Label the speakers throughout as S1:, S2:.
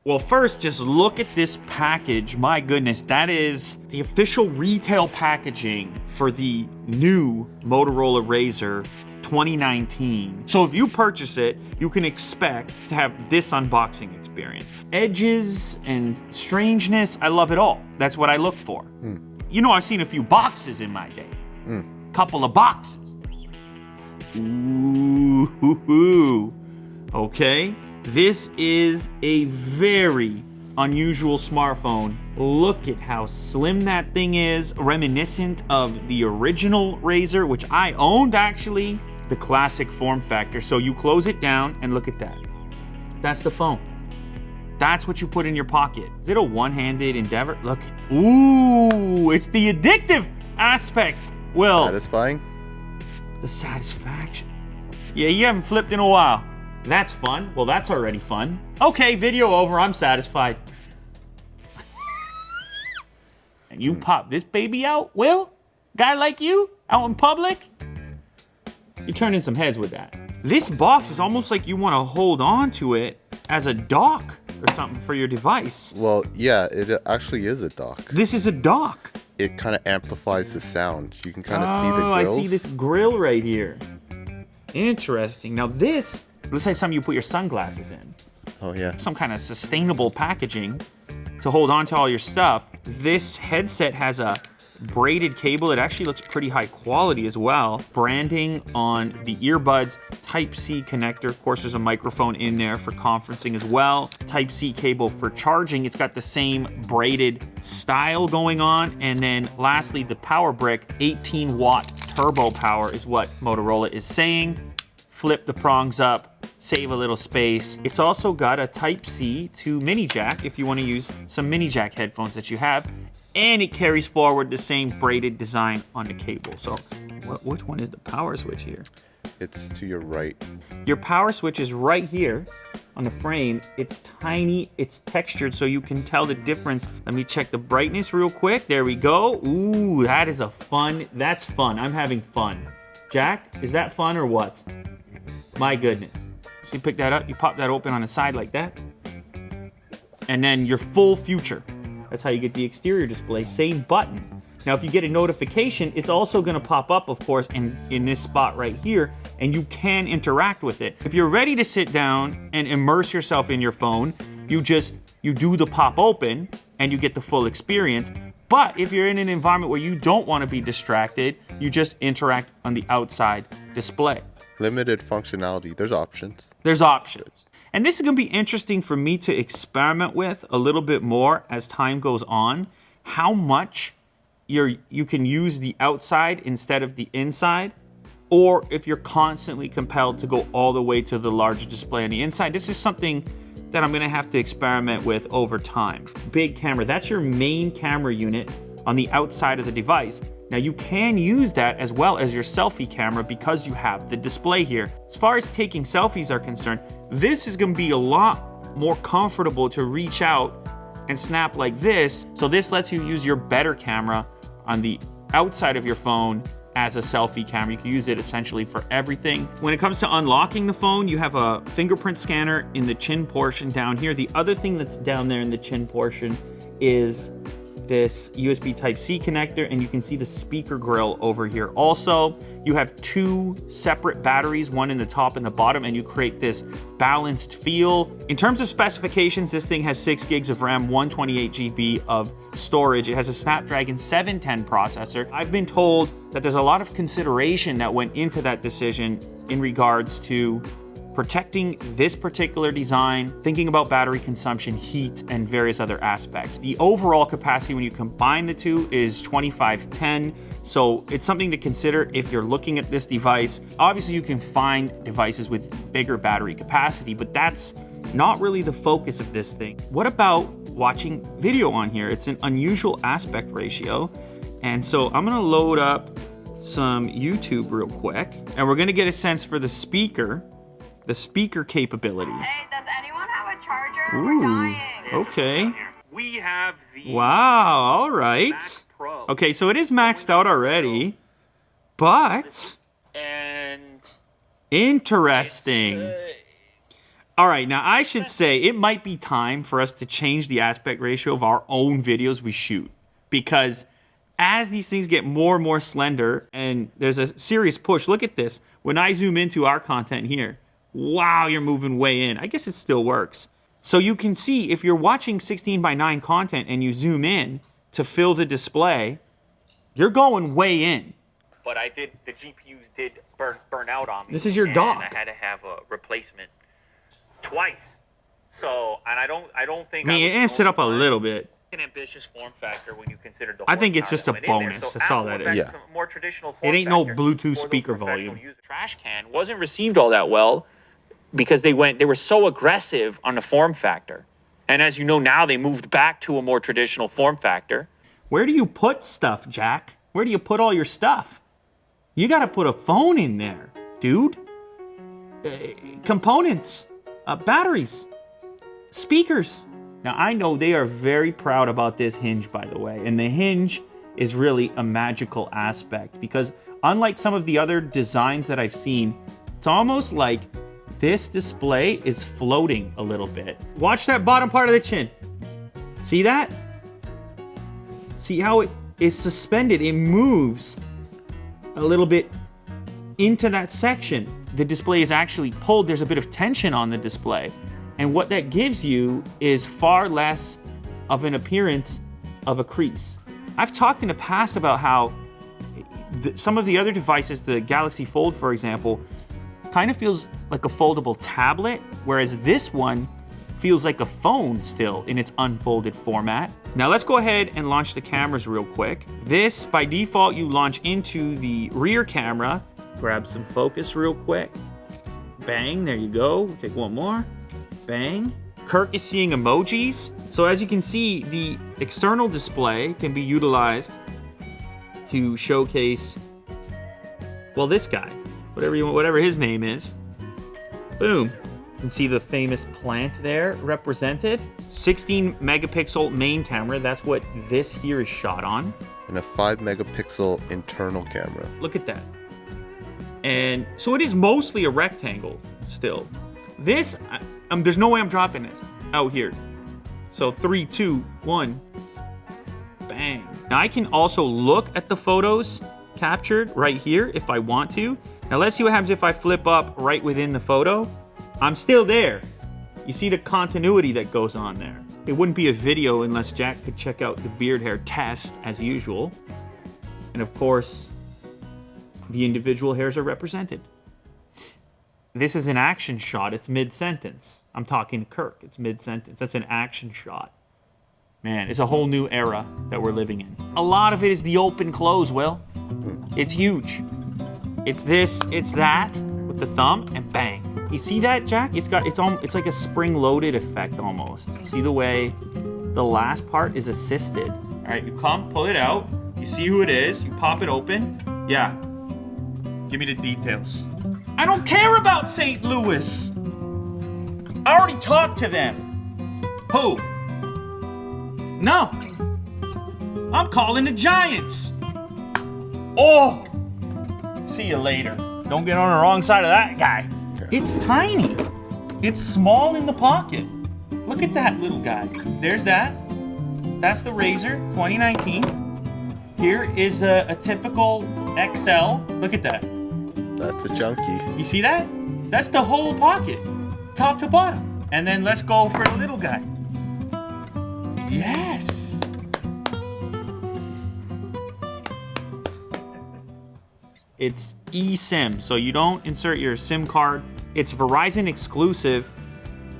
S1: Well, first, just look at this package. My goodness, that is the official retail packaging for the new Motorola Razr 2019. So if you purchase it, you can expect to have this unboxing experience. Edges and strangeness, I love it all. That's what I look for. You know, I've seen a few boxes in my day. Couple of boxes. Ooh, okay. This is a very unusual smartphone. Look at how slim that thing is, reminiscent of the original Razr, which I owned actually, the classic form factor. So you close it down and look at that. That's the phone. That's what you put in your pocket. Is it a one-handed endeavor? Look, ooh, it's the addictive aspect. Will.
S2: Satisfying?
S1: The satisfaction. Yeah, you haven't flipped in a while. That's fun. Well, that's already fun. Okay, video over. I'm satisfied. And you pop this baby out, Will? Guy like you, out in public? You're turning some heads with that. This box is almost like you want to hold on to it as a dock or something for your device.
S2: Well, yeah, it actually is a dock.
S1: This is a dock.
S2: It kind of amplifies the sound. You can kind of see the
S1: Oh,
S2: grills.
S1: I see this grill right here. Interesting. Now this looks like something you put your sunglasses in.
S2: Oh, yeah.
S1: Some kind of sustainable packaging to hold on to all your stuff. This headset has a braided cable. It actually looks pretty high quality as well. Branding on the earbuds, Type-C connector. Of course, there's a microphone in there for conferencing as well. Type-C cable for charging. It's got the same braided style going on. And then lastly, the power brick, 18-watt turbo power is what Motorola is saying. Flip the prongs up, save a little space. It's also got a Type-C to mini jack if you want to use some mini jack headphones that you have. And it carries forward the same braided design on the cable. So which one is the power switch here?
S2: It's to your right.
S1: Your power switch is right here on the frame. It's tiny, it's textured, so you can tell the difference. Let me check the brightness real quick. There we go. Ooh, that is that's fun. I'm having fun. Jack, is that fun or what? My goodness. So you pick that up, you pop that open on the side like that. And then your full future. That's how you get the exterior display, same button. Now, if you get a notification, it's also gonna pop up, of course, in this spot right here, and you can interact with it. If you're ready to sit down and immerse yourself in your phone, you do the pop open and you get the full experience. But if you're in an environment where you don't wanna be distracted, you just interact on the outside display.
S2: Limited functionality. There's options.
S1: There's options. And this is going to be interesting for me to experiment with a little bit more as time goes on. How much you can use the outside instead of the inside, or if you're constantly compelled to go all the way to the larger display on the inside. This is something that I'm going to have to experiment with over time. Big camera. That's your main camera unit on the outside of the device. Now you can use that as well as your selfie camera because you have the display here. As far as taking selfies are concerned, this is gonna be a lot more comfortable to reach out and snap like this. So this lets you use your better camera on the outside of your phone as a selfie camera. You can use it essentially for everything. When it comes to unlocking the phone, you have a fingerprint scanner in the chin portion down here. The other thing that's down there in the chin portion is this USB Type-C connector, and you can see the speaker grill over here. Also, you have two separate batteries, one in the top and the bottom, and you create this balanced feel. In terms of specifications, this thing has 6 gigs of RAM, 128 GB of storage. It has a Snapdragon 710 processor. I've been told that there's a lot of consideration that went into that decision in regards to protecting this particular design, thinking about battery consumption, heat, and various other aspects. The overall capacity when you combine the two is 2510, so it's something to consider if you're looking at this device. Obviously, you can find devices with bigger battery capacity, but that's not really the focus of this thing. What about watching video on here? It's an unusual aspect ratio, and so I'm gonna load up some YouTube real quick, and we're gonna get a sense for the speaker capability.
S3: Hey, does anyone have a charger?
S1: Ooh,
S3: We're dying.
S1: okay.
S4: We have the
S1: Wow, all right.
S4: Mac Pro.
S1: Okay, so it is maxed out already, but
S4: And
S1: interesting.
S4: it's,
S1: All right, now I should say it might be time for us to change the aspect ratio of our own videos we shoot, because as these things get more and more slender and there's a serious push, look at this. When I zoom into our content here, wow, you're moving way in. I guess it still works. So you can see if you're watching 16:9 content and you zoom in to fill the display, you're going way in. But the GPUs did burn out on me. This is your dock. I had to have a replacement twice. So, and I don't think it amps it up a little bit. An ambitious form factor when you consider the. I think it's just a bonus. So that's all that is.
S2: Yeah.
S1: More traditional form it ain't no Bluetooth speaker volume. Trash can wasn't received all that well because they were so aggressive on the form factor. And as you know now, they moved back to a more traditional form factor. Where do you put stuff, Jack? Where do you put all your stuff? You got to put a phone in there, dude. Components, batteries, speakers. Now, I know they are very proud about this hinge, by the way, and the hinge is really a magical aspect because unlike some of the other designs that I've seen, it's almost like this display is floating a little bit. Watch that bottom part of the chin. See that? See how it is suspended? It moves a little bit into that section. The display is actually pulled. There's a bit of tension on the display. And what that gives you is far less of an appearance of a crease. I've talked in the past about how some of the other devices, the Galaxy Fold, for example, kind of feels like a foldable tablet, whereas this one feels like a phone still in its unfolded format. Now let's go ahead and launch the cameras real quick. This, by default, you launch into the rear camera. Grab some focus real quick. Bang, there you go. Take one more. Bang. Kirk is seeing emojis. So as you can see, the external display can be utilized to showcase, well, this guy, whatever his name is. Boom. You can see the famous plant there represented. 16 megapixel main camera. That's what this here is shot on.
S2: And a 5 megapixel internal camera.
S1: Look at that. And so it is mostly a rectangle still. This, there's no way I'm dropping this out here. So 3, 2, 1, bang. Now I can also look at the photos captured right here if I want to. Now let's see what happens if I flip up right within the photo. I'm still there. You see the continuity that goes on there. It wouldn't be a video unless Jack could check out the beard hair test as usual. And of course, the individual hairs are represented. This is an action shot. It's mid-sentence. I'm talking to Kirk. It's mid-sentence. That's an action shot. Man, it's a whole new era that we're living in. A lot of it is the open close, Will. It's huge. It's this, it's that, with the thumb, and bang. You see that, Jack? It's like a spring-loaded effect almost. See the way the last part is assisted. All right, you come, pull it out. You see who it is. You pop it open. Yeah. Give me the details. I don't care about St. Louis. I already talked to them. Who? No. I'm calling the Giants. Oh. See you later. Don't get on the wrong side of that guy. It's tiny. It's small in the pocket. Look at that little guy. There's that. That's the Razr 2019. Here is a typical XL. Look at that.
S2: That's a chunky.
S1: You see that? That's the whole pocket, top to bottom. And then let's go for the little guy. Yes. It's eSIM, so you don't insert your SIM card. It's Verizon exclusive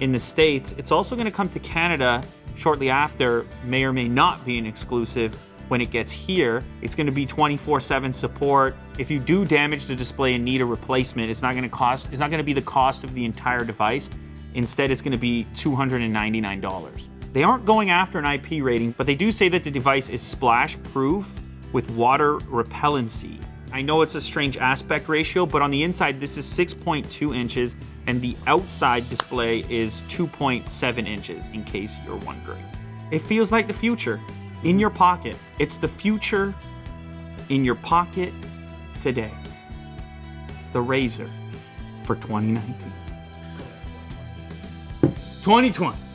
S1: in the States. It's also going to come to Canada shortly after, may or may not be an exclusive. When it gets here, it's going to be 24/7 support. If you do damage the display and need a replacement, it's not going to be the cost of the entire device. Instead, it's going to be $299. They aren't going after an IP rating, but they do say that the device is splash proof with water repellency. I know it's a strange aspect ratio, but on the inside, this is 6.2 inches, and the outside display is 2.7 inches, in case you're wondering. It feels like the future. In your pocket. It's the future in your pocket today. The Razr for 2019. 2020.